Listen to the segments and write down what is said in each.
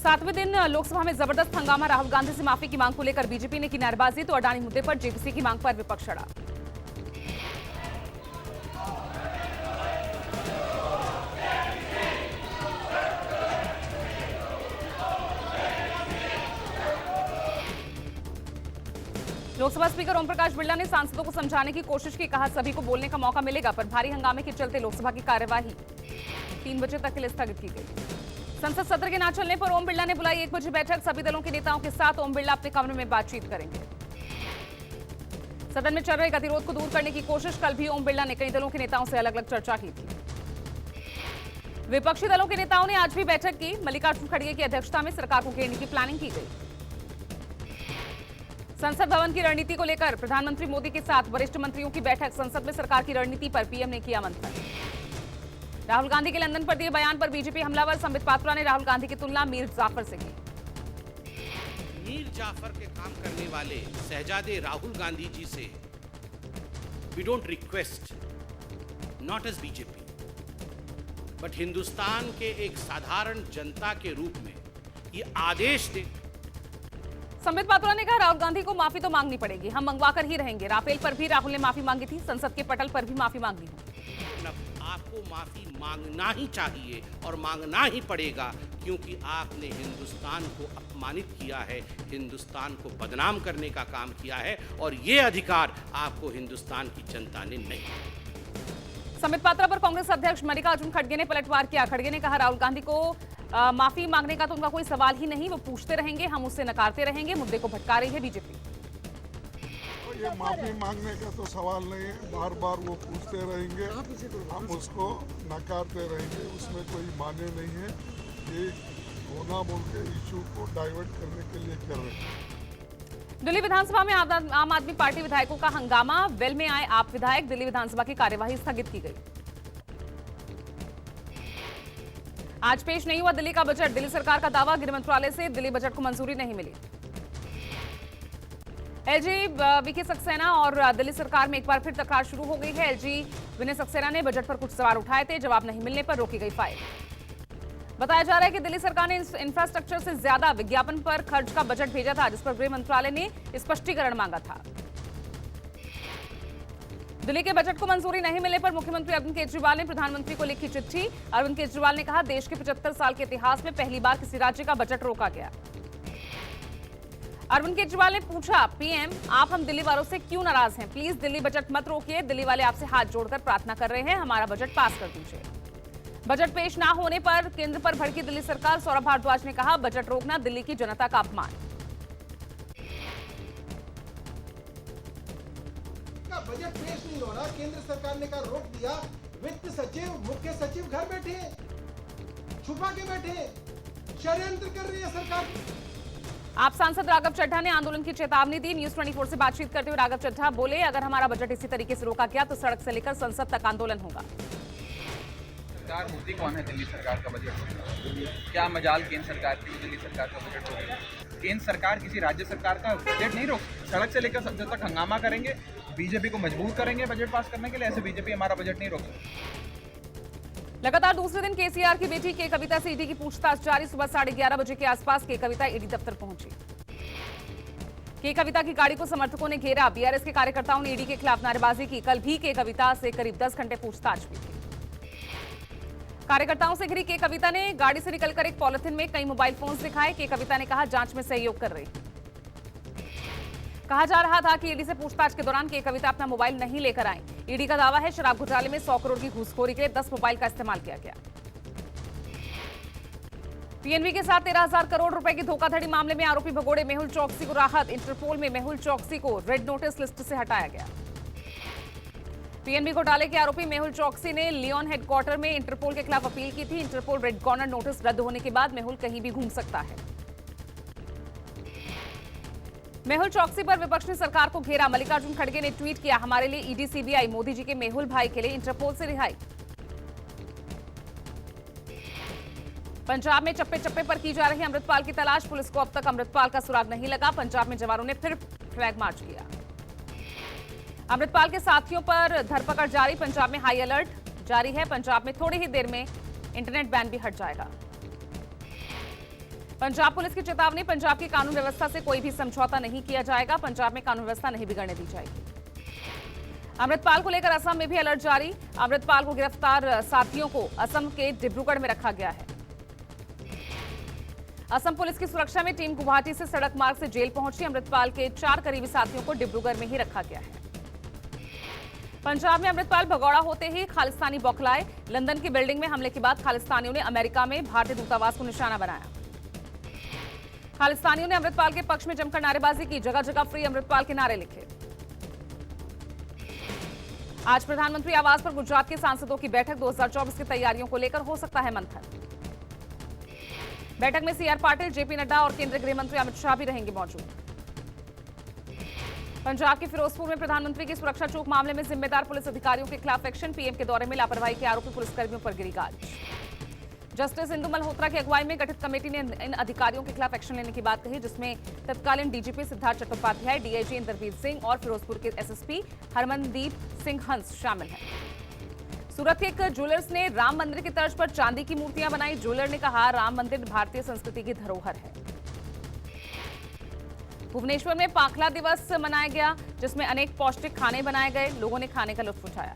सातवें दिन लोकसभा में जबरदस्त हंगामा। राहुल गांधी से माफी की मांग को लेकर बीजेपी ने की नारेबाजी, तो अडानी मुद्दे पर जेपीसी की मांग पर विपक्ष अड़ा। लोकसभा स्पीकर ओम प्रकाश बिरला ने सांसदों को समझाने की कोशिश की, कहा सभी को बोलने का मौका मिलेगा, पर भारी हंगामे के चलते लोकसभा की कार्यवाही 3 बजे तक के लिए स्थगित की गई। संसद सत्र के ना चलने पर ओम बिरला ने बुलाई 1 बजे बैठक। सभी दलों के नेताओं के साथ ओम बिरला अपने कमरे में बातचीत करेंगे। सदन में चल रहे गतिरोध को दूर करने की कोशिश। कल भी ओम बिरला ने कई दलों के नेताओं से अलग अलग चर्चा की थी। विपक्षी दलों के नेताओं ने आज भी बैठक की। मल्लिकार्जुन खड़गे की अध्यक्षता में सरकार को घेरने की प्लानिंग की गई। संसद भवन की रणनीति को लेकर प्रधानमंत्री मोदी के साथ वरिष्ठ मंत्रियों की बैठक। संसद में सरकार की रणनीति पर पीएम ने किया मंथन। राहुल गांधी के लंदन पर दिए बयान पर बीजेपी हमलावर। संबित पात्रा ने राहुल गांधी की तुलना मीर जाफर से की। मीर जाफर के काम करने वाले शहजादे राहुल गांधी जी से we don't request, not as BJP, but Hindustan के एक साधारण जनता के रूप में ये आदेश दे। संबित पात्रा ने कहा राहुल गांधी को माफी तो मांगनी पड़ेगी, हम मंगवा कर ही रहेंगे। राफेल पर भी राहुल ने माफी मांगी थी, संसद के पटल पर भी माफी मांगी है। आपको माफी मांगना ही चाहिए और मांगना ही पड़ेगा, क्योंकि आपने हिंदुस्तान को अपमानित किया है, हिंदुस्तान को बदनाम करने का काम किया है, और ये अधिकार आपको हिंदुस्तान की जनता ने नहीं। संबित पात्रा पर कांग्रेस अध्यक्ष मल्लिकार्जुन खड़गे ने पलटवार किया। खड़गे ने कहा राहुल गांधी को माफी मांगने का तो उनका कोई सवाल ही नहीं, वो पूछते रहेंगे, हम उससे नकारते रहेंगे। मुद्दे को भटका रही है बीजेपी। ये माफी मांगने का तो सवाल नहीं है, बार बार वो पूछते रहेंगे, हम उसको नकारते रहेंगे, उसमें कोई माने नहीं है। ये होना बोल के इशू को डाइवर्ट करने के लिए कर रहे हैं। दिल्ली विधानसभा में आम आदमी पार्टी विधायकों का हंगामा। वेल में आए आप विधायक। दिल्ली विधानसभा की कार्यवाही स्थगित की गई। आज पेश नहीं हुआ दिल्ली का बजट। दिल्ली सरकार का दावा, गृह मंत्रालय से दिल्ली बजट को मंजूरी नहीं मिली। एलजी वीके सक्सेना और दिल्ली सरकार में एक बार फिर तकरार शुरू हो गई है। एलजी विनय सक्सेना ने बजट पर कुछ सवाल उठाए थे, जवाब नहीं मिलने पर रोकी गई फाइल। बताया जा रहा है कि दिल्ली सरकार ने इंफ्रास्ट्रक्चर से ज्यादा विज्ञापन पर खर्च का बजट भेजा था, जिस पर गृह मंत्रालय ने स्पष्टीकरण मांगा था। दिल्ली के बजट को मंजूरी नहीं मिलने पर मुख्यमंत्री अरविंद केजरीवाल ने प्रधानमंत्री को लिखी चिट्ठी। अरविंद केजरीवाल ने कहा देश के 75 साल के इतिहास में पहली बार किसी राज्य का बजट रोका गया। अरविंद केजरीवाल ने पूछा, पीएम आप हम दिल्ली वालों से क्यों नाराज हैं? प्लीज दिल्ली बजट मत रोकिए, दिल्ली वाले आपसे हाथ जोड़कर प्रार्थना कर रहे हैं, हमारा बजट पास कर दीजिए। बजट पेश ना होने पर केंद्र पर भड़की दिल्ली सरकार। सौरभ भारद्वाज ने कहा बजट रोकना दिल्ली की जनता का अपमान। बजट पेश नहीं हो रहा, केंद्र सरकार ने कहा रोक दिया। वित्त सचिव, मुख्य सचिव घर बैठे, छुपा के बैठे, षड्यंत्र कर रही है सरकार। आप सांसद राघव चड्ढा ने आंदोलन की चेतावनी दी। न्यूज 24 से बातचीत करते हुए राघव चड्ढा बोले, अगर हमारा बजट इसी तरीके से रोका गया तो सड़क से लेकर संसद तक आंदोलन होगा। सरकार मुद्दे कौन है? दिल्ली सरकार का बजट क्या मजाल केंद्र सरकार की दिल्ली सरकार का बजट रोके? केंद्र सरकार किसी राज्य सरकार का बजट नहीं रोक। सड़क से लेकर संसद तक हंगामा करेंगे, बीजेपी को मजबूर करेंगे बजट पास करने के लिए। ऐसे बीजेपी हमारा बजट नहीं रोक सकती। लगातार दूसरे दिन केसीआर की बेटी के कविता से ईडी की पूछताछ जारी। सुबह 11:30 बजे के आसपास के कविता ईडी दफ्तर पहुंची। के कविता की गाड़ी को समर्थकों ने घेरा। बीआरएस के कार्यकर्ताओं ने ईडी के खिलाफ नारेबाजी की। कल भी के कविता से करीब 10 घंटे पूछताछ हुई थी। कार्यकर्ताओं से घिरी के कविता ने गाड़ी से निकलकर एक पॉलिथिन में कई मोबाइल फोन्स दिखाए। के कविता ने कहा जांच में सहयोग कर रही। कहा जा रहा था कि ईडी से पूछताछ के दौरान के कविता अपना मोबाइल नहीं लेकर आई। ईडी का दावा है शराब घोटाले में 100 करोड़ की घूसखोरी के लिए 10 मोबाइल का इस्तेमाल किया गया। पीएनबी के साथ 13,000 करोड़ रुपए की धोखाधड़ी मामले में आरोपी भगोड़े मेहुल चौकसी को राहत। इंटरपोल में मेहुल चौकसी को रेड नोटिस लिस्ट से हटाया गया। पीएनबी घोटाले के आरोपी मेहुल चौकसी ने लियोन हेडक्वार्टर में इंटरपोल के खिलाफ अपील की थी। इंटरपोल रेड कॉर्नर नोटिस रद्द होने के बाद मेहुल कहीं भी घूम सकता है। मेहुल चौकसी पर विपक्ष ने सरकार को घेरा। मल्लिकार्जुन खड़गे ने ट्वीट किया, हमारे लिए ईडी सीबीआई, मोदी जी के मेहुल भाई के लिए इंटरपोल से रिहाई। पंजाब में चप्पे चप्पे पर की जा रही अमृतपाल की तलाश। पुलिस को अब तक अमृतपाल का सुराग नहीं लगा। पंजाब में जवानों ने फिर फ्लैग मार्च किया। अमृतपाल के साथियों पर धरपकड़ जारी। पंजाब में हाई अलर्ट जारी है। पंजाब में थोड़ी ही देर में इंटरनेट बैन भी हट जाएगा। पंजाब पुलिस की चेतावनी, पंजाब की कानून व्यवस्था से कोई भी समझौता नहीं किया जाएगा। पंजाब में कानून व्यवस्था नहीं बिगड़ने दी जाएगी। अमृतपाल को लेकर असम में भी अलर्ट जारी। अमृतपाल को गिरफ्तार साथियों को असम के डिब्रूगढ़ में रखा गया है। असम पुलिस की सुरक्षा में टीम गुवाहाटी से सड़क मार्ग से जेल पहुंची। अमृतपाल के 4 करीबी साथियों को डिब्रूगढ़ में ही रखा गया है। पंजाब में अमृतपाल भगौड़ा होते ही खालिस्तानी बौखलाए। लंदन की बिल्डिंग में हमले के बाद खालिस्तानियों ने अमेरिका में भारतीय दूतावास को निशाना बनाया। खालिस्तानियों ने अमृतपाल के पक्ष में जमकर नारेबाजी की। जगह जगह फ्री अमृतपाल के नारे लिखे। आज प्रधानमंत्री आवास पर गुजरात के सांसदों की बैठक। 2024 की तैयारियों को लेकर हो सकता है मंथन। बैठक में सीआर पाटिल, जेपी नड्डा और केंद्रीय गृह मंत्री अमित शाह भी रहेंगे मौजूद। पंजाब के फिरोजपुर में प्रधानमंत्री की सुरक्षा चूक मामले में जिम्मेदार पुलिस अधिकारियों के खिलाफ एक्शन। पीएम के दौरे में लापरवाही के आरोपी पुलिसकर्मियों पर गिरी गाज। जस्टिस इंदु मल्होत्रा की अगुवाई में गठित कमेटी ने इन अधिकारियों के खिलाफ एक्शन लेने की बात कही, जिसमें तत्कालीन डीजीपी सिद्धार्थ चट्टोपाध्याय, डीआईजी इंद्रवीर सिंह और फिरोजपुर के एसएसपी हरमनदीप सिंह हंस शामिल हैं। सूरत के एक ज्वेलर्स ने राम मंदिर की तर्ज पर चांदी की मूर्तियां बनाई। ज्वेलर ने कहा, राम मंदिर भारतीय संस्कृति की धरोहर है। भुवनेश्वर में पाखला दिवस मनाया गया, जिसमें अनेक पौष्टिक खाने बनाए गए। लोगों ने खाने का लुत्फ उठाया।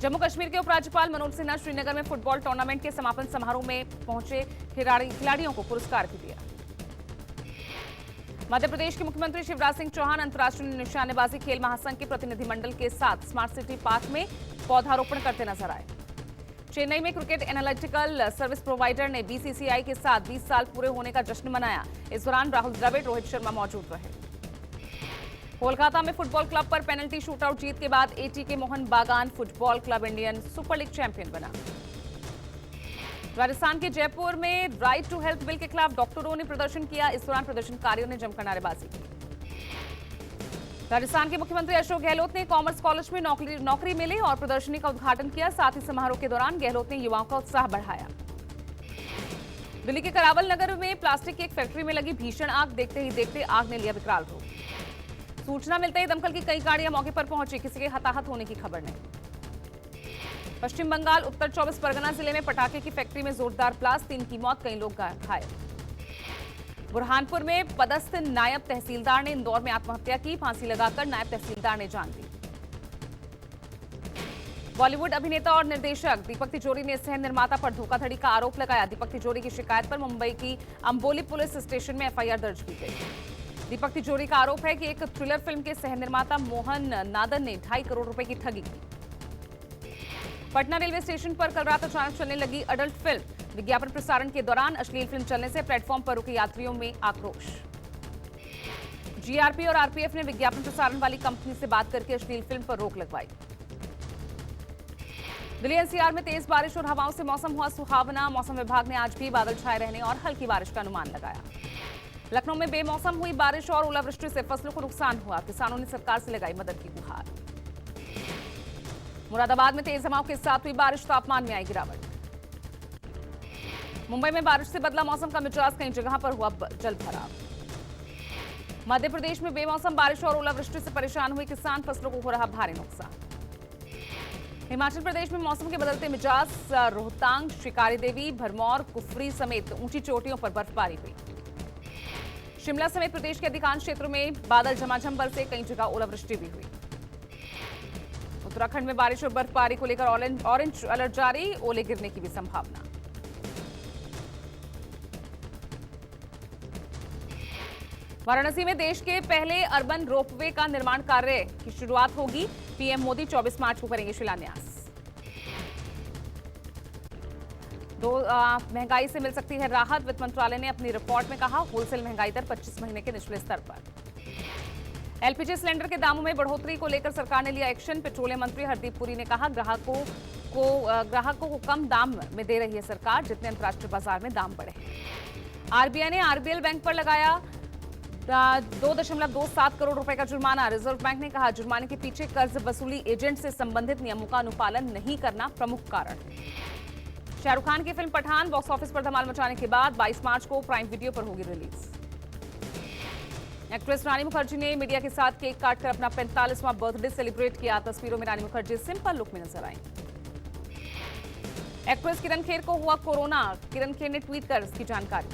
जम्मू कश्मीर के उपराज्यपाल मनोज सिन्हा श्रीनगर में फुटबॉल टूर्नामेंट के समापन समारोह में पहुंचे। खिलाड़ियों को पुरस्कार भी दिया। मध्य प्रदेश के मुख्यमंत्री शिवराज सिंह चौहान अंतर्राष्ट्रीय निशानेबाजी खेल महासंघ के प्रतिनिधिमंडल के साथ स्मार्ट सिटी पार्क में पौधारोपण करते नजर आए। चेन्नई में क्रिकेट एनालिटिकल सर्विस प्रोवाइडर ने बीसीसीआई के साथ 20 साल पूरे होने का जश्न मनाया। इस दौरान राहुल द्रविड़, रोहित शर्मा मौजूद रहे। कोलकाता में फुटबॉल क्लब पर पेनल्टी शूटआउट जीत के बाद एटीके मोहन बागान football club Indian super league champion बना। राजस्थान के जयपुर में राइट टू हेल्थ बिल के खिलाफ डॉक्टरों ने प्रदर्शन किया। इस दौरान प्रदर्शनकारियों ने जमकर नारेबाजी की। राजस्थान के मुख्यमंत्री अशोक गहलोत ने कॉमर्स कॉलेज में नौकरी मिली और प्रदर्शनी का उद्घाटन किया। साथ ही समारोह के दौरान गहलोत ने युवाओं का उत्साह बढ़ाया। दिल्ली के करावल नगर में प्लास्टिक की एक फैक्ट्री में लगी भीषण आग। देखते ही देखते आग ने लिया विकराल रूप। सूचना मिलते ही दमकल की कई गाड़ियां मौके पर पहुंची। किसी के हताहत होने की खबर नहीं। पश्चिम बंगाल उत्तर 24 परगना जिले में पटाखे की फैक्ट्री में जोरदार ब्लास्ट, 3 की मौत, कई लोग घायल। बुरहानपुर में पदस्थ नायब तहसीलदार ने इंदौर में आत्महत्या की। फांसी लगाकर नायब तहसीलदार ने जान दी। बॉलीवुड अभिनेता और निर्देशक दीपक तिजोरी ने सह निर्माता पर धोखाधड़ी का आरोप लगाया। दीपक तिजोरी की शिकायत पर मुंबई की अंबोली पुलिस स्टेशन में एफआईआर दर्ज की गई। दीपक तिजोरी का आरोप है कि एक थ्रिलर फिल्म के सह निर्माता मोहन नादन ने 2.5 करोड़ रुपए की ठगी की। पटना रेलवे स्टेशन पर कल रात अचानक चलने लगी अडल्ट फिल्म। विज्ञापन प्रसारण के दौरान अश्लील फिल्म चलने से प्लेटफॉर्म पर रुके यात्रियों में आक्रोश। जीआरपी और आरपीएफ ने विज्ञापन प्रसारण वाली कंपनी से बात करके अश्लील फिल्म पर रोक लगवाई। दिल्ली एनसीआर में तेज बारिश और हवाओं से मौसम हुआ सुहावना। मौसम विभाग ने आज भी बादल छाए रहने और हल्की बारिश का अनुमान लगाया। लखनऊ में बेमौसम हुई बारिश और ओलावृष्टि से फसलों को नुकसान हुआ। किसानों ने सरकार से लगाई मदद की गुहार। मुरादाबाद में तेज हवाओं के साथ हुई बारिश, तापमान में आई गिरावट। मुंबई में बारिश से बदला मौसम का मिजाज, कई जगह पर हुआ जल भराव। मध्य प्रदेश में बेमौसम बारिश और ओलावृष्टि से परेशान हुए किसान, फसलों को हो रहा भारी नुकसान। हिमाचल प्रदेश में मौसम के बदलते मिजाज, रोहतांग, शिकारी देवी, भरमौर, कुफरी समेत ऊंची चोटियों पर बर्फबारी हुई। शिमला समेत प्रदेश के अधिकांश क्षेत्रों में बादल झमाझम बरसे, कई जगह ओलावृष्टि भी हुई। उत्तराखंड में बारिश और बर्फबारी को लेकर ऑरेंज अलर्ट जारी, ओले गिरने की भी संभावना। वाराणसी में देश के पहले अर्बन रोपवे का निर्माण कार्य की शुरुआत होगी। पीएम मोदी 24 मार्च को करेंगे शिलान्यास। महंगाई से मिल सकती है राहत, वित्त मंत्रालय ने अपनी रिपोर्ट में कहा। होलसेल महंगाई दर 25 महीने के निचले स्तर पर। एलपीजी सिलेंडर के दामों में बढ़ोतरी को लेकर सरकार ने लिया एक्शन। पेट्रोलियम मंत्री हरदीप पुरी ने कहा, ग्राहकों को कम दाम में दे रही है सरकार, जितने अंतर्राष्ट्रीय बाजार में दाम बढ़े हैं। आरबीआई ने आरबीएल बैंक पर लगाया 2.27 करोड़ रुपए का जुर्माना। रिजर्व बैंक ने कहा, जुर्माने के पीछे कर्ज वसूली एजेंट से संबंधित नियमों का अनुपालन नहीं करना प्रमुख कारण है। शाहरुख खान की फिल्म पठान बॉक्स ऑफिस पर धमाल मचाने के बाद 22 मार्च को प्राइम वीडियो पर होगी रिलीज। एक्ट्रेस रानी मुखर्जी ने मीडिया के साथ केक काटकर अपना 45वां बर्थडे सेलिब्रेट किया। तस्वीरों में रानी मुखर्जी सिंपल लुक में नजर आई। एक्ट्रेस किरण खेर को हुआ कोरोना। किरण खेर ने ट्वीट कर इसकी जानकारी।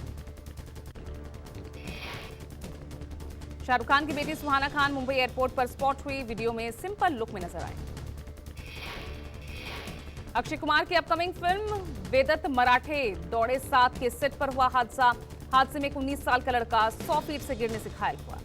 शाहरुख खान की बेटी सुहाना खान मुंबई एयरपोर्ट पर स्पॉट हुई। वीडियो में सिंपल लुक में नजर आई। अक्षय कुमार की अपकमिंग फिल्म वेदत मराठे दौड़े 7 के सेट पर हुआ हादसा। हादसे में एक 19 साल का लड़का 100 फीट से गिरने से घायल हुआ।